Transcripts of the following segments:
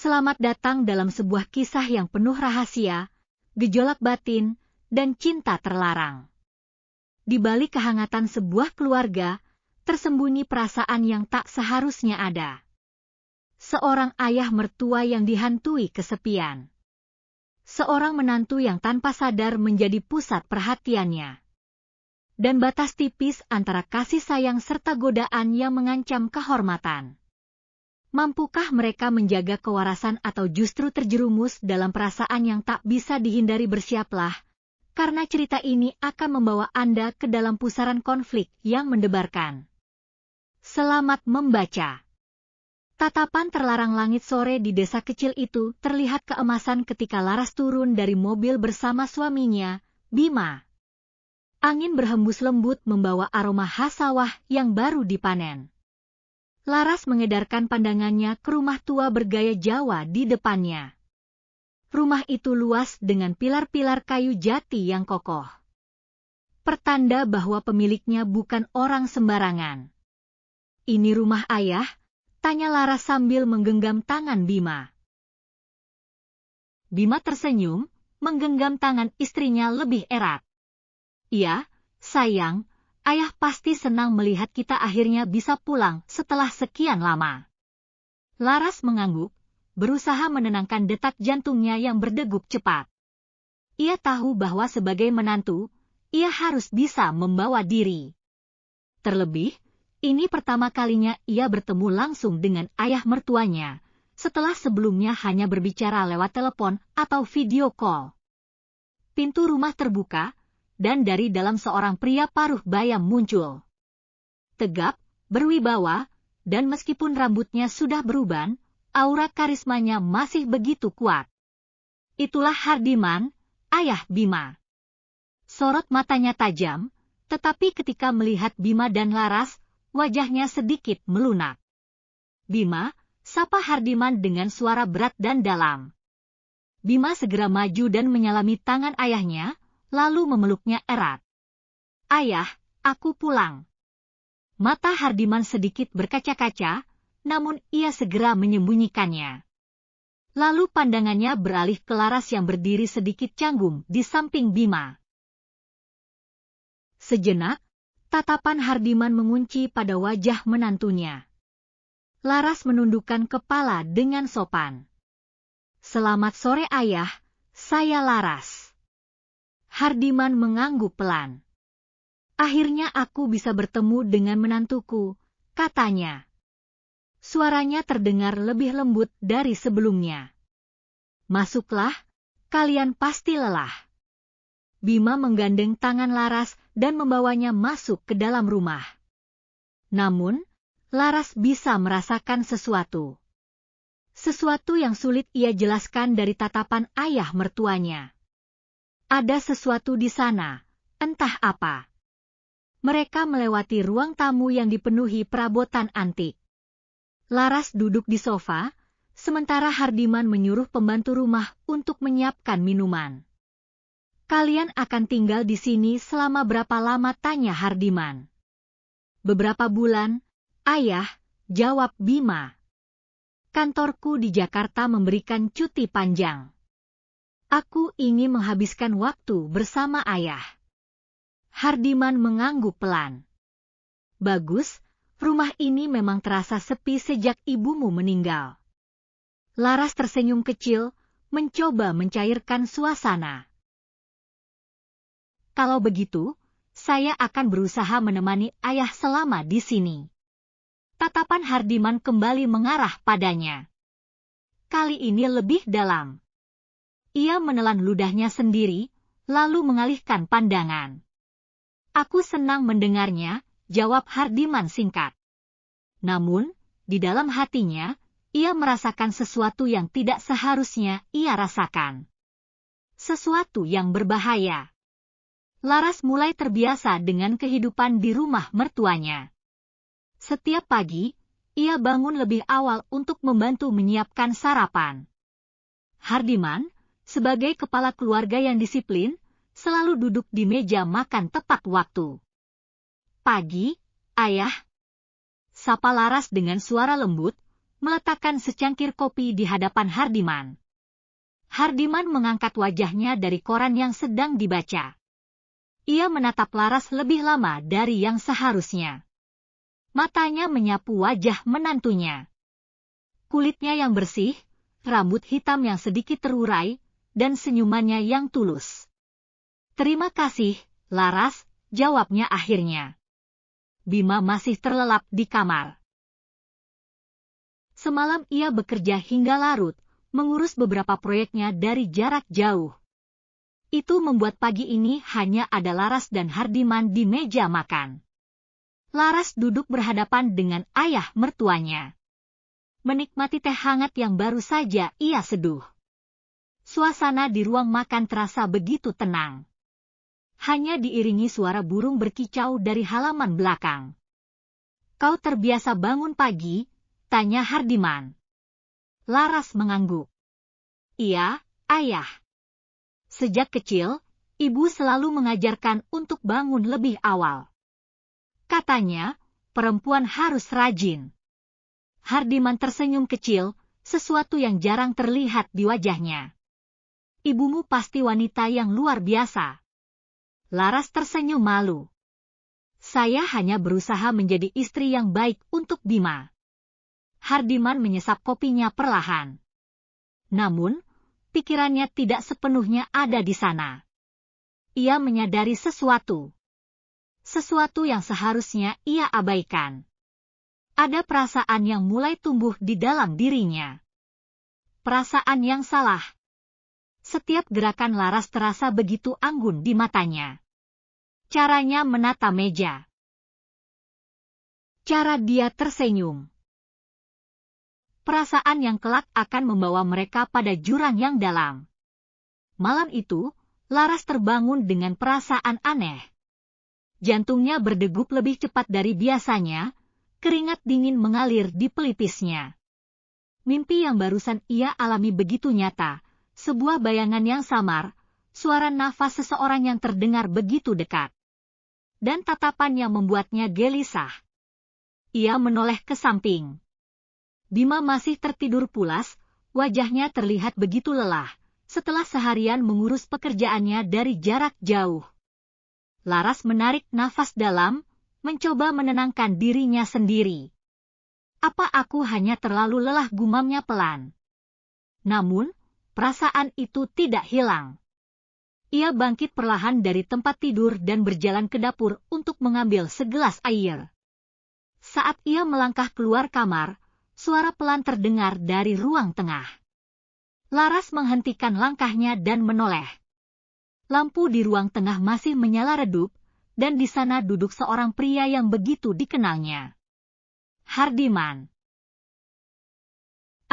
Selamat datang dalam sebuah kisah yang penuh rahasia, gejolak batin, dan cinta terlarang. Di balik kehangatan sebuah keluarga, tersembunyi perasaan yang tak seharusnya ada. Seorang ayah mertua yang dihantui kesepian. Seorang menantu yang tanpa sadar menjadi pusat perhatiannya. Dan batas tipis antara kasih sayang serta godaan yang mengancam kehormatan. Mampukah mereka menjaga kewarasan atau justru terjerumus dalam perasaan yang tak bisa dihindari? Bersiaplah, karena cerita ini akan membawa Anda ke dalam pusaran konflik yang mendebarkan. Selamat membaca. Tatapan terlarang. Langit sore di desa kecil itu terlihat keemasan ketika Laras turun dari mobil bersama suaminya, Bima. Angin berhembus lembut membawa aroma khas sawah yang baru dipanen. Laras mengedarkan pandangannya ke rumah tua bergaya Jawa di depannya. Rumah itu luas dengan pilar-pilar kayu jati yang kokoh. Pertanda bahwa pemiliknya bukan orang sembarangan. "Ini rumah ayah?" tanya Laras sambil menggenggam tangan Bima. Bima tersenyum, menggenggam tangan istrinya lebih erat. "Iya, sayang. Ayah pasti senang melihat kita akhirnya bisa pulang setelah sekian lama." Laras mengangguk, berusaha menenangkan detak jantungnya yang berdegup cepat. Ia tahu bahwa sebagai menantu, ia harus bisa membawa diri. Terlebih, ini pertama kalinya ia bertemu langsung dengan ayah mertuanya, setelah sebelumnya hanya berbicara lewat telepon atau video call. Pintu rumah terbuka, dan dari dalam seorang pria paruh baya muncul. Tegap, berwibawa, dan meskipun rambutnya sudah beruban, aura karismanya masih begitu kuat. Itulah Hardiman, ayah Bima. Sorot matanya tajam, tetapi ketika melihat Bima dan Laras, wajahnya sedikit melunak. "Bima," sapa Hardiman dengan suara berat dan dalam. Bima segera maju dan menyalami tangan ayahnya, lalu memeluknya erat. "Ayah, aku pulang." Mata Hardiman sedikit berkaca-kaca, namun ia segera menyembunyikannya. Lalu pandangannya beralih ke Laras yang berdiri sedikit canggung di samping Bima. Sejenak, tatapan Hardiman mengunci pada wajah menantunya. Laras menundukkan kepala dengan sopan. "Selamat sore ayah, saya Laras." Hardiman mengangguk pelan. "Akhirnya aku bisa bertemu dengan menantuku," katanya. Suaranya terdengar lebih lembut dari sebelumnya. "Masuklah, kalian pasti lelah." Bima menggandeng tangan Laras dan membawanya masuk ke dalam rumah. Namun, Laras bisa merasakan sesuatu. Sesuatu yang sulit ia jelaskan dari tatapan ayah mertuanya. Ada sesuatu di sana, entah apa. Mereka melewati ruang tamu yang dipenuhi perabotan antik. Laras duduk di sofa, sementara Hardiman menyuruh pembantu rumah untuk menyiapkan minuman. "Kalian akan tinggal di sini selama berapa lama?" tanya Hardiman. "Beberapa bulan, ayah," jawab Bima. "Kantorku di Jakarta memberikan cuti panjang. Aku ingin menghabiskan waktu bersama ayah." Hardiman mengangguk pelan. "Bagus, rumah ini memang terasa sepi sejak ibumu meninggal." Laras tersenyum kecil, mencoba mencairkan suasana. "Kalau begitu, saya akan berusaha menemani ayah selama di sini." Tatapan Hardiman kembali mengarah padanya. Kali ini lebih dalam. Ia menelan ludahnya sendiri, lalu mengalihkan pandangan. "Aku senang mendengarnya," jawab Hardiman singkat. Namun, di dalam hatinya, ia merasakan sesuatu yang tidak seharusnya ia rasakan. Sesuatu yang berbahaya. Laras mulai terbiasa dengan kehidupan di rumah mertuanya. Setiap pagi, ia bangun lebih awal untuk membantu menyiapkan sarapan. Hardiman, sebagai kepala keluarga yang disiplin, selalu duduk di meja makan tepat waktu. "Pagi, ayah," sapa Laras dengan suara lembut, meletakkan secangkir kopi di hadapan Hardiman. Hardiman mengangkat wajahnya dari koran yang sedang dibaca. Ia menatap Laras lebih lama dari yang seharusnya. Matanya menyapu wajah menantunya. Kulitnya yang bersih, rambut hitam yang sedikit terurai, dan senyumannya yang tulus. "Terima kasih, Laras," jawabnya akhirnya. Bima masih terlelap di kamar. Semalam ia bekerja hingga larut, mengurus beberapa proyeknya dari jarak jauh. Itu membuat pagi ini hanya ada Laras dan Hardiman di meja makan. Laras duduk berhadapan dengan ayah mertuanya. Menikmati teh hangat yang baru saja ia seduh. Suasana di ruang makan terasa begitu tenang. Hanya diiringi suara burung berkicau dari halaman belakang. "Kau terbiasa bangun pagi?" tanya Hardiman. Laras mengangguk. "Iya, ayah. Sejak kecil, ibu selalu mengajarkan untuk bangun lebih awal. Katanya, perempuan harus rajin." Hardiman tersenyum kecil, sesuatu yang jarang terlihat di wajahnya. "Ibumu pasti wanita yang luar biasa." Laras tersenyum malu. "Saya hanya berusaha menjadi istri yang baik untuk Bima." Hardiman menyesap kopinya perlahan. Namun, pikirannya tidak sepenuhnya ada di sana. Ia menyadari sesuatu. Sesuatu yang seharusnya ia abaikan. Ada perasaan yang mulai tumbuh di dalam dirinya. Perasaan yang salah. Setiap gerakan Laras terasa begitu anggun di matanya. Caranya menata meja. Cara dia tersenyum. Perasaan yang kelak akan membawa mereka pada jurang yang dalam. Malam itu, Laras terbangun dengan perasaan aneh. Jantungnya berdegup lebih cepat dari biasanya, keringat dingin mengalir di pelipisnya. Mimpi yang barusan ia alami begitu nyata, sebuah bayangan yang samar, suara nafas seseorang yang terdengar begitu dekat. Dan tatapan yang membuatnya gelisah. Ia menoleh ke samping. Bima masih tertidur pulas, wajahnya terlihat begitu lelah, setelah seharian mengurus pekerjaannya dari jarak jauh. Laras menarik nafas dalam, mencoba menenangkan dirinya sendiri. "Apa aku hanya terlalu lelah?" gumamnya pelan. Namun, perasaan itu tidak hilang. Ia bangkit perlahan dari tempat tidur dan berjalan ke dapur untuk mengambil segelas air. Saat ia melangkah keluar kamar, suara pelan terdengar dari ruang tengah. Laras menghentikan langkahnya dan menoleh. Lampu di ruang tengah masih menyala redup, dan di sana duduk seorang pria yang begitu dikenalnya. Hardiman.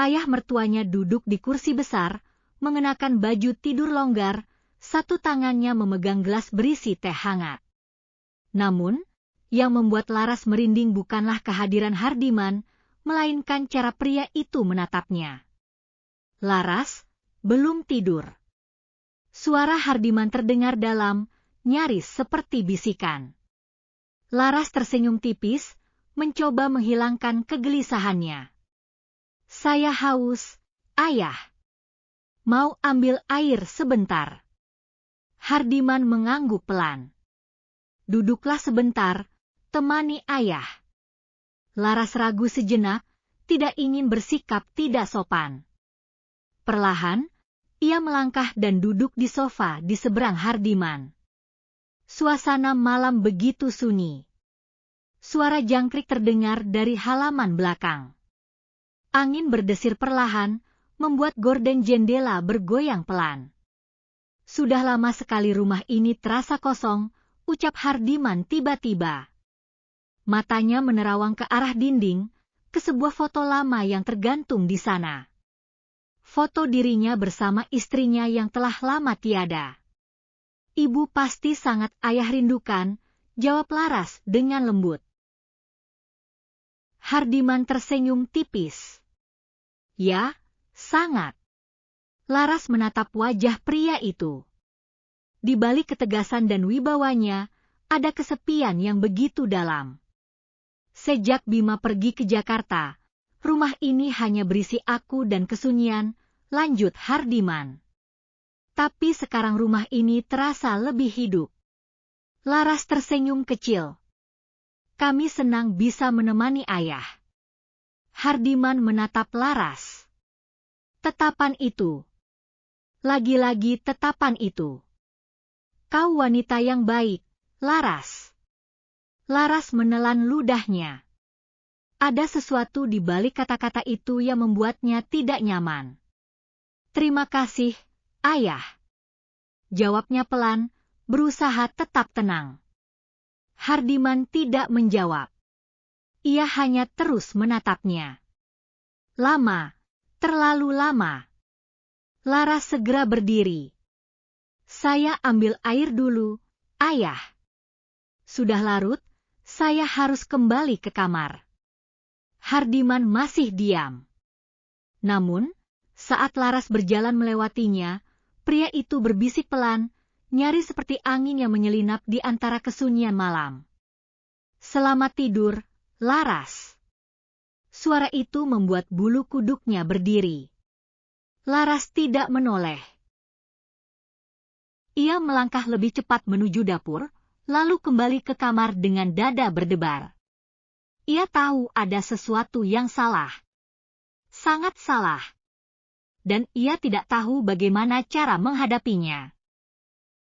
Ayah mertuanya duduk di kursi besar, mengenakan baju tidur longgar, satu tangannya memegang gelas berisi teh hangat. Namun, yang membuat Laras merinding bukanlah kehadiran Hardiman, melainkan cara pria itu menatapnya. "Laras, belum tidur." Suara Hardiman terdengar dalam, nyaris seperti bisikan. Laras tersenyum tipis, mencoba menghilangkan kegelisahannya. "Saya haus, ayah. Mau ambil air sebentar?" Hardiman mengangguk pelan. "Duduklah sebentar, temani ayah." Laras ragu sejenak, tidak ingin bersikap tidak sopan. Perlahan, ia melangkah dan duduk di sofa di seberang Hardiman. Suasana malam begitu sunyi. Suara jangkrik terdengar dari halaman belakang. Angin berdesir perlahan, membuat gorden jendela bergoyang pelan. "Sudah lama sekali rumah ini terasa kosong," ucap Hardiman tiba-tiba. Matanya menerawang ke arah dinding, ke sebuah foto lama yang tergantung di sana. Foto dirinya bersama istrinya yang telah lama tiada. "Ibu pasti sangat ayah rindukan," jawab Laras dengan lembut. Hardiman tersenyum tipis. "Ya, sangat." Laras menatap wajah pria itu. Di balik ketegasan dan wibawanya, ada kesepian yang begitu dalam. Sejak Bima pergi ke Jakarta, rumah ini hanya berisi aku dan kesunyian, lanjut Hardiman. Tapi sekarang rumah ini terasa lebih hidup. Laras tersenyum kecil. Kami senang bisa menemani ayah. Hardiman menatap Laras. Tatapan itu. Lagi-lagi tatapan itu. Kau wanita yang baik, Laras. Laras menelan ludahnya. Ada sesuatu di balik kata-kata itu yang membuatnya tidak nyaman. Terima kasih, ayah. Jawabnya pelan, berusaha tetap tenang. Hardiman tidak menjawab. Ia hanya terus menatapnya. Lama, terlalu lama. Laras segera berdiri. Saya ambil air dulu, ayah. Sudah larut, saya harus kembali ke kamar. Hardiman masih diam. Namun, saat Laras berjalan melewatinya, pria itu berbisik pelan, nyaris seperti angin yang menyelinap di antara kesunyian malam. Selamat tidur, Laras. Suara itu membuat bulu kuduknya berdiri. Laras tidak menoleh. Ia melangkah lebih cepat menuju dapur, lalu kembali ke kamar dengan dada berdebar. Ia tahu ada sesuatu yang salah. Sangat salah. Dan ia tidak tahu bagaimana cara menghadapinya.